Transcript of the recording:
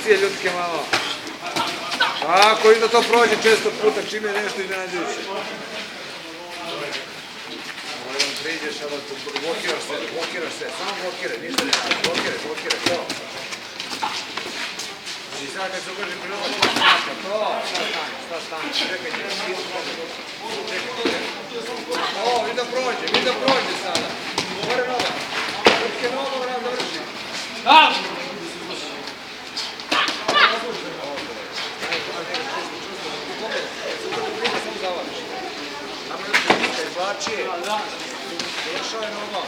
akcije ljudske malo. Tako, i da to prođe često puta, čim je nešto iznenađujuće. Moram priđeš, sada blokiraš se, samo blokiraj, ništa ne radi, blokiraj, to. I sad kad se ukaže priroda, to stane, čekaj, o, vidi da prođe sada. Gore noga, ljudske noga, vrat završi. Izvlači, došao je nogom.